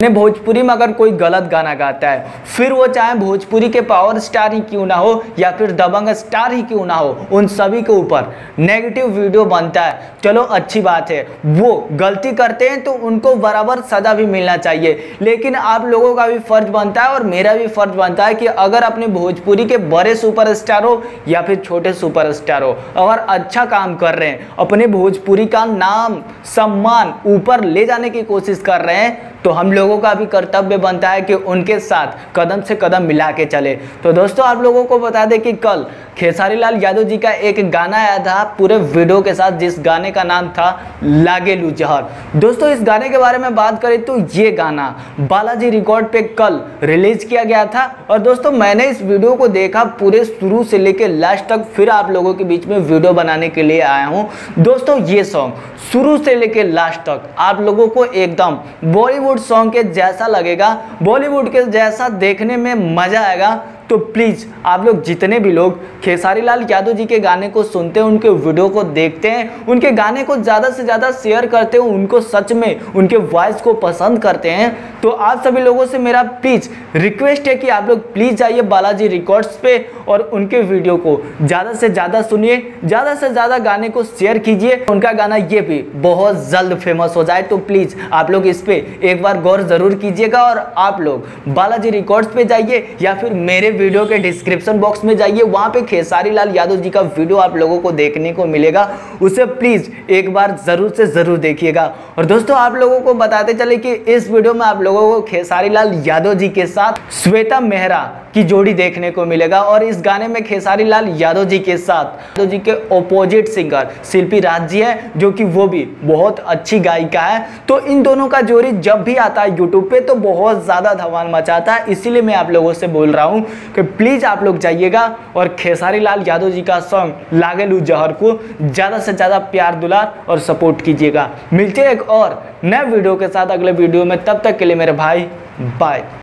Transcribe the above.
भोजपुरी में अगर कोई गलत गाना गाता है, फिर वो चाहे भोजपुरी के पावर स्टार ही क्यों ना हो या फिर दबंग स्टार ही क्यों ना हो, उन सभी के ऊपर नेगेटिव वीडियो बनता है। चलो अच्छी बात है, वो गलती करते हैं तो उनको बराबर सजा भी मिलना चाहिए। लेकिन आप लोगों का भी फर्ज बनता है और मेरा भी फर्ज बनता है कि अगर अपने भोजपुरी के बड़े सुपरस्टार हो या फिर छोटे सुपरस्टार हो, अगर अच्छा काम कर रहे हैं, अपने भोजपुरी का नाम सम्मान ऊपर ले जाने की कोशिश कर रहे हैं, तो हम लोगों का भी कर्तव्य बनता है कि उनके साथ कदम से कदम मिला के चले। तो दोस्तों आप लोगों को बता दें कि कल खेसारी लाल यादव जी का एक गाना आया था पूरे वीडियो के साथ, जिस गाने का नाम था लागेलू जहर। दोस्तों इस गाने के बारे में बात करें तो ये गाना बालाजी रिकॉर्ड पे कल रिलीज किया गया था। और दोस्तों मैंने इस वीडियो को देखा पूरे शुरू से लेकर लास्ट तक, फिर आप लोगों के बीच में वीडियो बनाने के लिए आया हूँ। दोस्तों ये सॉन्ग शुरू से लेकर लास्ट तक आप लोगों को एकदम बॉलीवुड सॉन्ग के जैसा लगेगा, बॉलीवुड के जैसा देखने में मजा आएगा। तो प्लीज़ आप लोग जितने भी लोग खेसारी लाल यादव जी के गाने को सुनते हैं, उनके वीडियो को देखते हैं, उनके गाने को ज़्यादा से ज़्यादा शेयर करते हैं, उनको सच में उनके वॉइस को पसंद करते हैं, तो आप सभी लोगों से मेरा प्लीज़ रिक्वेस्ट है कि आप लोग प्लीज़ जाइए बालाजी रिकॉर्ड्स पे और उनके वीडियो को ज़्यादा से ज़्यादा सुनिए, ज़्यादा से ज़्यादा गाने को शेयर कीजिए, उनका गाना ये भी बहुत जल्द फेमस हो जाए। तो प्लीज़ आप लोग इस पर एक बार गौर ज़रूर कीजिएगा और आप लोग बालाजी रिकॉर्ड्स पे जाइए या फिर मेरे वीडियो के डिस्क्रिप्शन बॉक्स में जाइए, वहां पे खेसारी लाल यादव जी का वीडियो आप लोगों को देखने को मिलेगा, उसे प्लीज एक बार जरूर से जरूर देखिएगा। और दोस्तों आप लोगों को बताते चले कि इस वीडियो में आप लोगों को खेसारी लाल यादव जी के साथ श्वेता मेहरा की जोड़ी देखने को मिलेगा और इस गाने में खेसारी लाल यादव जी के साथ यादव जी के ऑपोजिट सिंगर शिल्पी राज जी है, जो कि वो भी बहुत अच्छी गायिका है। तो इन दोनों का जोड़ी जब भी आता है यूट्यूब पे तो बहुत ज्यादा धमाल मचाता है, इसीलिए मैं आप लोगों से बोल रहा हूं कि प्लीज आप लोग जाइएगा और खेसारी लाल यादव जी का सॉन्ग लागेलू जहर को ज्यादा से ज्यादा प्यार दुलार और सपोर्ट कीजिएगा। मिलते हैं एक और नए वीडियो के साथ अगले वीडियो में, तब तक के लिए मेरे भाई बाय।